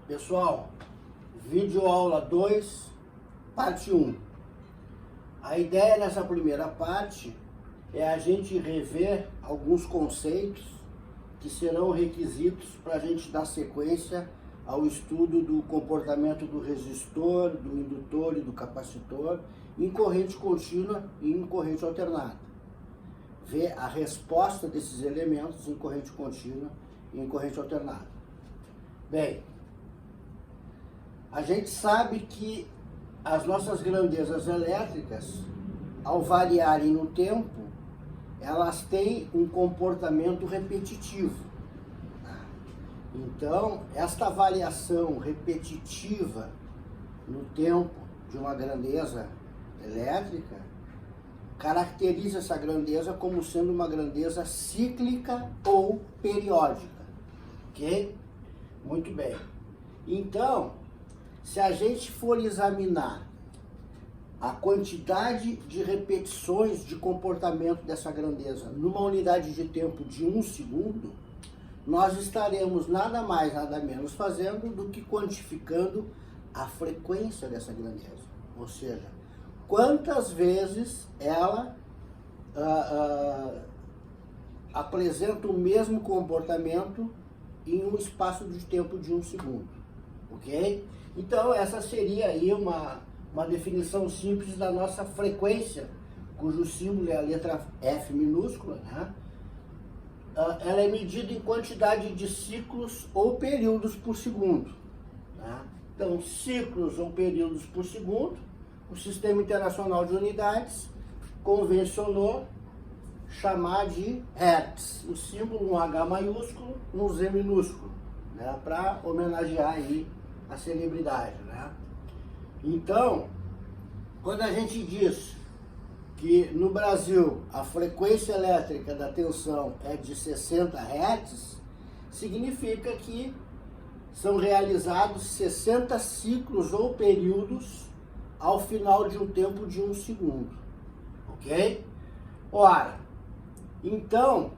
Pessoal, vídeo aula 2, parte 1. A ideia nessa primeira parte é a gente rever alguns conceitos que serão requisitos para a gente dar sequência ao estudo do comportamento do resistor, do indutor e do capacitor em corrente contínua e em corrente alternada. Ver a resposta desses elementos em corrente contínua e em corrente alternada. Bem, a gente sabe que as nossas grandezas elétricas, ao variarem no tempo, elas têm um comportamento repetitivo. Então, esta variação repetitiva no tempo de uma grandeza elétrica caracteriza essa grandeza como sendo uma grandeza cíclica ou periódica. Ok? Muito bem. Então, se a gente for examinar a quantidade de repetições de comportamento dessa grandeza numa unidade de tempo de 1 segundo, nós estaremos nada mais, nada menos fazendo do que quantificando a frequência dessa grandeza. Ou seja, quantas vezes ela apresenta o mesmo comportamento em um espaço de tempo de 1 segundo. Ok? Então, essa seria aí uma definição simples da nossa frequência, cujo símbolo é a letra F minúscula, né? Ela é medida em quantidade de ciclos ou períodos por segundo. Né? Então, ciclos ou períodos por segundo, o Sistema Internacional de Unidades convencionou chamar de Hertz, o símbolo um H maiúsculo, um Z minúsculo, né? Para homenagear aí a celebridade, né? Então, quando a gente diz que no Brasil a frequência elétrica da tensão é de 60 Hz, significa que são realizados 60 ciclos ou períodos ao final de um tempo de 1 segundo, ok? Ora, então,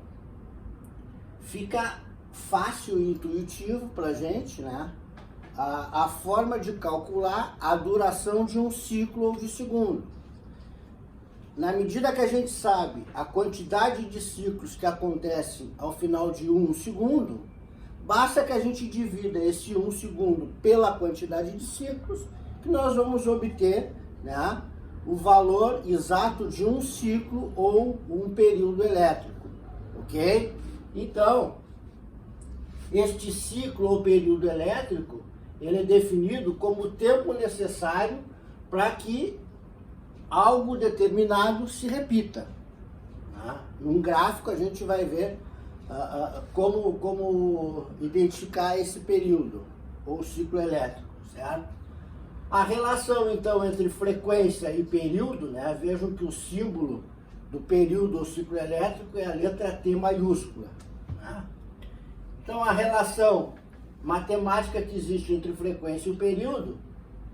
fica fácil e intuitivo para a gente, né? A forma de calcular a duração de um ciclo ou de segundo. Na medida que a gente sabe a quantidade de ciclos que acontecem ao final de 1 segundo, basta que a gente divida esse 1 segundo pela quantidade de ciclos, que nós vamos obter, né, o valor exato de um ciclo ou um período elétrico, ok? Então, este ciclo ou período elétrico, ele é definido como o tempo necessário para que algo determinado se repita. Tá? Num gráfico a gente vai ver como identificar esse período, ou ciclo elétrico, certo? A relação, então, entre frequência e período, né? Vejam que o símbolo do período ou ciclo elétrico é a letra T maiúscula. Né? Então, a relação matemática que existe entre frequência e o período,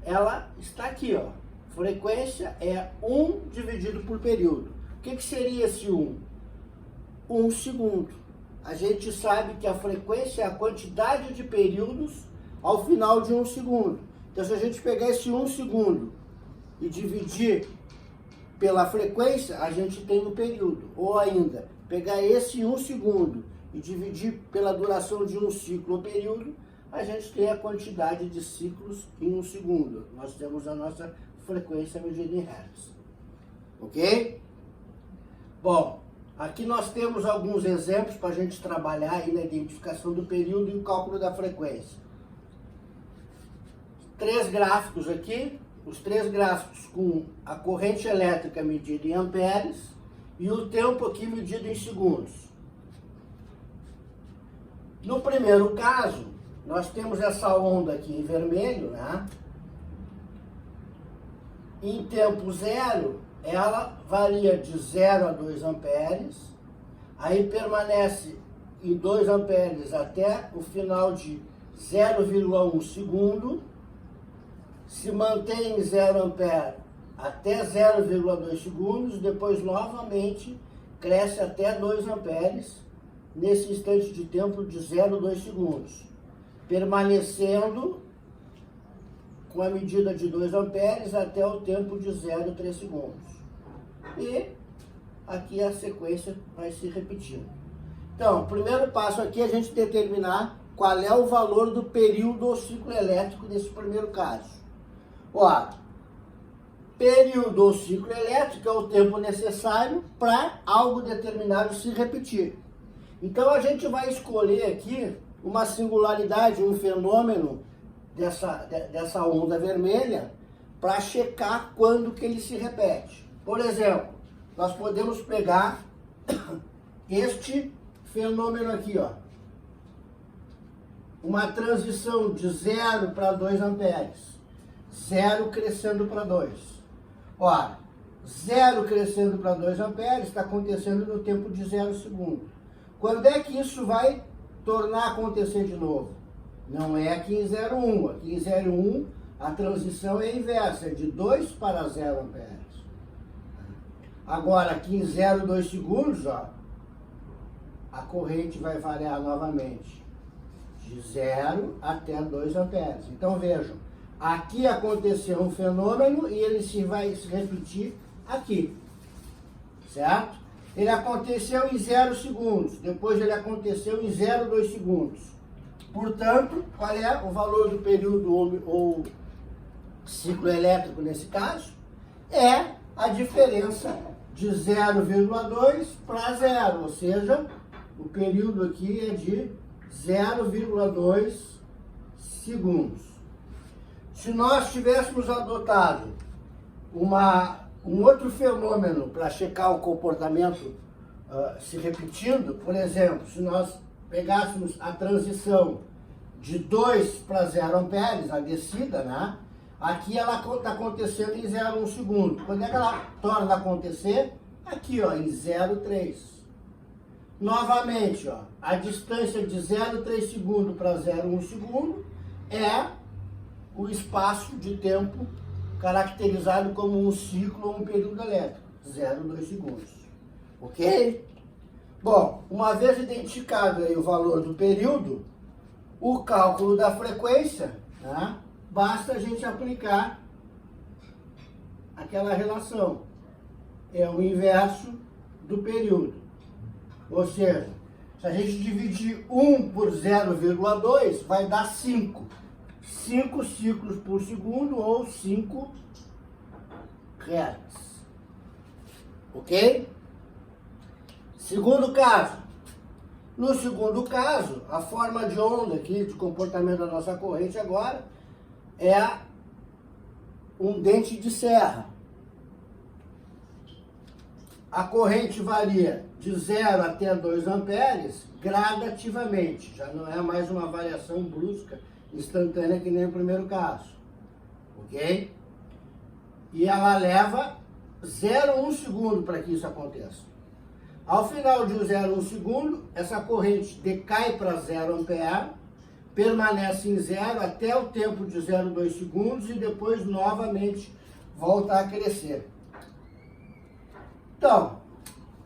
ela está aqui, ó. Frequência é 1 dividido por período. O que seria esse 1? 1 segundo. A gente sabe que a frequência é a quantidade de períodos ao final de 1 segundo. Então, se a gente pegar esse 1 segundo e dividir pela frequência, a gente tem um período. Ou ainda, pegar esse 1 segundo e dividir pela duração de um ciclo ou período, a gente tem a quantidade de ciclos em 1 segundo. Nós temos a nossa frequência medida em Hertz. Ok? Bom, aqui nós temos alguns exemplos para a gente trabalhar aí na identificação do período e o cálculo da frequência. 3 gráficos aqui, os 3 gráficos com a corrente elétrica medida em amperes e o tempo aqui medido em segundos. No primeiro caso, nós temos essa onda aqui em vermelho, né? Em tempo zero, ela varia de 0 a 2 amperes, aí permanece em 2 amperes até o final de 0,1 segundo, se mantém em 0 ampere até 0,2 segundos, depois novamente cresce até 2 amperes, nesse instante de tempo de 0,2 segundos, permanecendo com a medida de 2 amperes até o tempo de 0,3 segundos. E aqui a sequência vai se repetindo. Então, o primeiro passo aqui é a gente determinar qual é o valor do período ou ciclo elétrico nesse primeiro caso. Ó, período ou ciclo elétrico é o tempo necessário para algo determinado se repetir. Então a gente vai escolher aqui uma singularidade, um fenômeno dessa onda vermelha para checar quando que ele se repete. Por exemplo, nós podemos pegar este fenômeno aqui, ó. Uma transição de 0 para 2 amperes. 0 crescendo para 2. Ó, 0 crescendo para 2 amperes está acontecendo no tempo de 0 segundo. Quando é que isso vai tornar a acontecer de novo? Não é aqui em 0,1. Aqui em 0,1 a transição é inversa, é de 2 para 0 amperes. Agora aqui em 0,2 segundos, ó, a corrente vai variar novamente de 0 até 2 amperes. Então vejam, aqui aconteceu um fenômeno e ele vai se repetir aqui, certo? Ele aconteceu em 0 segundos, depois ele aconteceu em 0,2 segundos. Portanto, qual é o valor do período ou ciclo elétrico nesse caso? É a diferença de 0,2 para 0, ou seja, o período aqui é de 0,2 segundos. Se nós tivéssemos adotado um outro fenômeno para checar o comportamento se repetindo, por exemplo, se nós pegássemos a transição de 2 para 0 amperes, a descida, né? Aqui ela está acontecendo em 0,1 segundo. Quando é que ela torna a acontecer? Aqui, ó, em 0,3. Novamente, ó, a distância de 0,3 segundo para 0,1 segundo é o espaço de tempo caracterizado como um ciclo ou um período elétrico, 0,2 segundos. Ok? Bom, uma vez identificado aí o valor do período, o cálculo da frequência, né, basta a gente aplicar aquela relação. É o inverso do período. Ou seja, se a gente dividir 1 por 0,2, vai dar 5. 5 ciclos por segundo ou 5 Hz. Ok? Segundo caso. No segundo caso, a forma de onda aqui, de comportamento da nossa corrente agora, é um dente de serra. A corrente varia de 0 até 2 amperes gradativamente. Já não é mais uma variação brusca, instantânea, que nem o primeiro caso. Ok? E ela leva 0,1 segundo para que isso aconteça. Ao final de 0,1 segundo, essa corrente decai para 0 ampere, permanece em 0 até o tempo de 0,2 segundos e depois novamente volta a crescer. Então,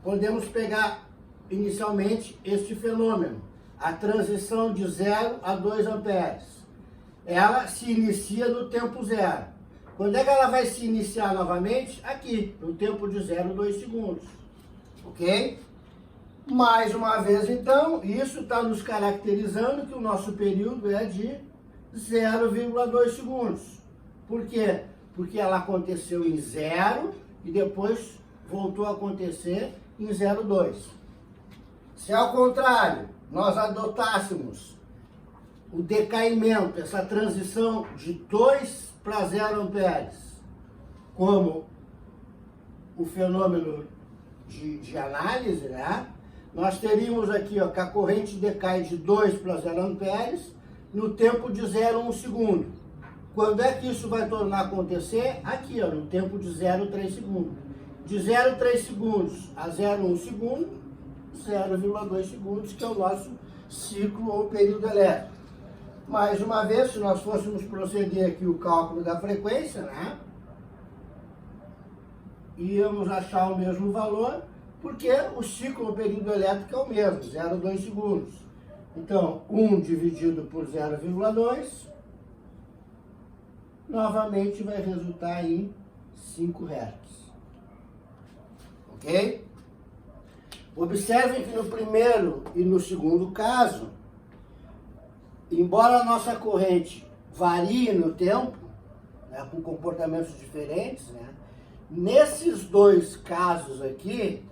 podemos pegar inicialmente este fenômeno, a transição de 0 a 2 amperes. Ela se inicia no tempo 0. Quando é que ela vai se iniciar novamente? Aqui, no tempo de 0,2 segundos. Ok? Mais uma vez, então, isso está nos caracterizando que o nosso período é de 0,2 segundos. Por quê? Porque ela aconteceu em 0 e depois voltou a acontecer em 0,2. Se ao contrário, nós adotássemos o decaimento, essa transição de 2 para 0 amperes, como o fenômeno de análise, né? Nós teríamos aqui, ó, que a corrente decai de 2 para 0 amperes no tempo de 0,1 segundo. Quando é que isso vai tornar a acontecer? Aqui, ó, no tempo de 0,3 segundos. De 0,3 segundos a 0,1 segundo, 0,2 segundos, que é o nosso ciclo ou período elétrico. Mais uma vez, se nós fôssemos proceder aqui o cálculo da frequência, né? Íamos achar o mesmo valor, porque o ciclo ou período elétrico é o mesmo, 0,2 segundos. Então, 1 dividido por 0,2 novamente vai resultar em 5 Hz. Ok? Observem que no primeiro e no segundo caso, embora a nossa corrente varie no tempo, né, com comportamentos diferentes, né, nesses dois casos aqui,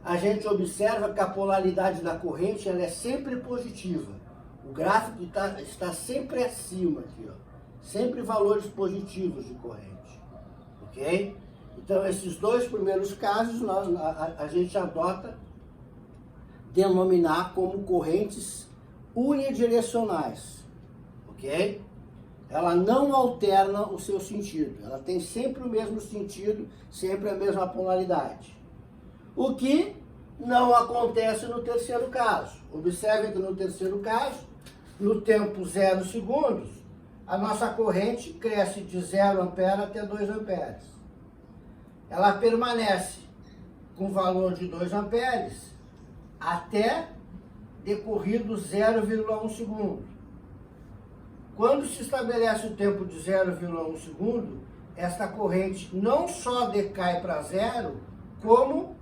a gente observa que a polaridade da corrente ela é sempre positiva. O gráfico está sempre acima aqui, ó. Sempre valores positivos de corrente. Ok? Então, esses dois primeiros casos, a gente adota denominar como correntes unidirecionais. Ok? Ela não alterna o seu sentido. Ela tem sempre o mesmo sentido, sempre a mesma polaridade. O que não acontece no terceiro caso. Observem que no terceiro caso, no tempo 0 segundos, a nossa corrente cresce de 0 ampere até 2 amperes. Ela permanece com valor de 2 amperes até decorrido 0,1 segundo. Quando se estabelece o tempo de 0,1 segundo, esta corrente não só decai para zero, como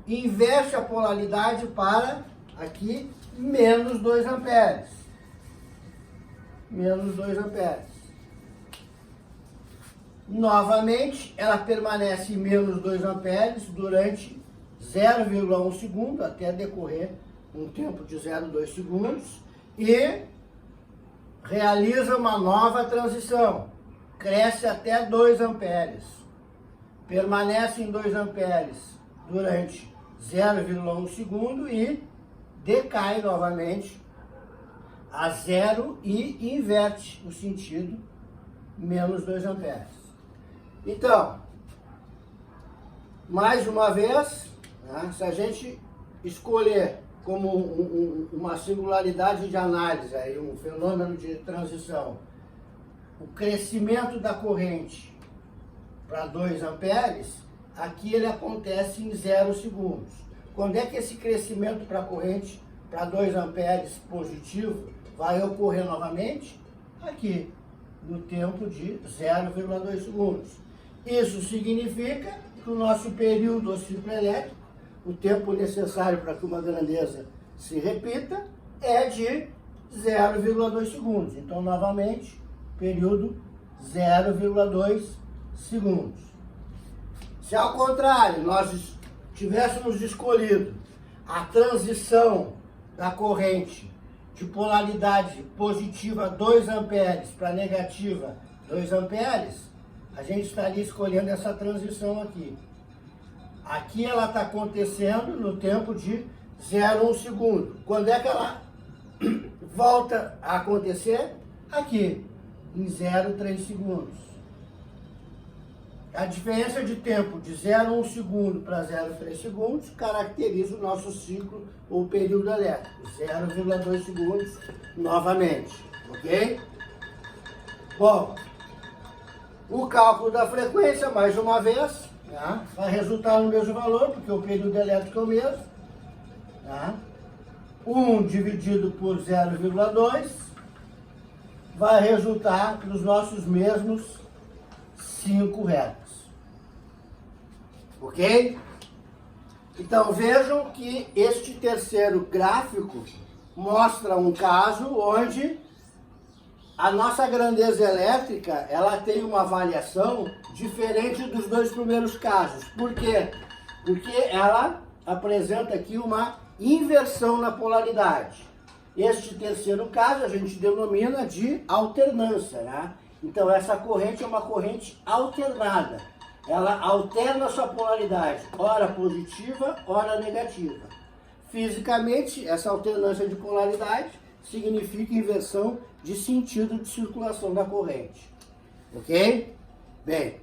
inverte a polaridade para, aqui, menos 2 amperes. Menos 2 amperes. Novamente, ela permanece em menos 2 amperes durante 0,1 segundo, até decorrer um tempo de 0,2 segundos, e realiza uma nova transição. Cresce até 2 amperes. Permanece em 2 amperes durante 0,1 segundo e decai novamente a zero e inverte o sentido, menos 2 amperes. Então, mais uma vez, né, se a gente escolher como uma singularidade de análise, aí, um fenômeno de transição, o crescimento da corrente para 2 amperes, aqui ele acontece em 0 segundos. Quando é que esse crescimento para a corrente para 2 amperes positivo vai ocorrer novamente? Aqui, no tempo de 0,2 segundos. Isso significa que o nosso período ciclo elétrico, o tempo necessário para que uma grandeza se repita, é de 0,2 segundos. Então, novamente, período 0,2 segundos. Se ao contrário, nós tivéssemos escolhido a transição da corrente de polaridade positiva 2 amperes para negativa 2 amperes, a gente estaria escolhendo essa transição aqui. Aqui ela está acontecendo no tempo de 0,1 segundo. Quando é que ela volta a acontecer? Aqui, em 0,3 segundos. A diferença de tempo de 0,1 segundo para 0,3 segundos caracteriza o nosso ciclo ou período elétrico. 0,2 segundos novamente. Ok? Bom, o cálculo da frequência, mais uma vez, tá, vai resultar no mesmo valor, porque o período elétrico é o mesmo. Tá? 1 dividido por 0,2 vai resultar nos nossos mesmos 5 Hz. Ok? Então vejam que este terceiro gráfico mostra um caso onde a nossa grandeza elétrica ela tem uma variação diferente dos dois primeiros casos. Por quê? Porque ela apresenta aqui uma inversão na polaridade. Este terceiro caso a gente denomina de alternância, né? Então essa corrente é uma corrente alternada. Ela alterna a sua polaridade, ora positiva, ora negativa. Fisicamente, essa alternância de polaridade significa inversão de sentido de circulação da corrente. Ok? Bem,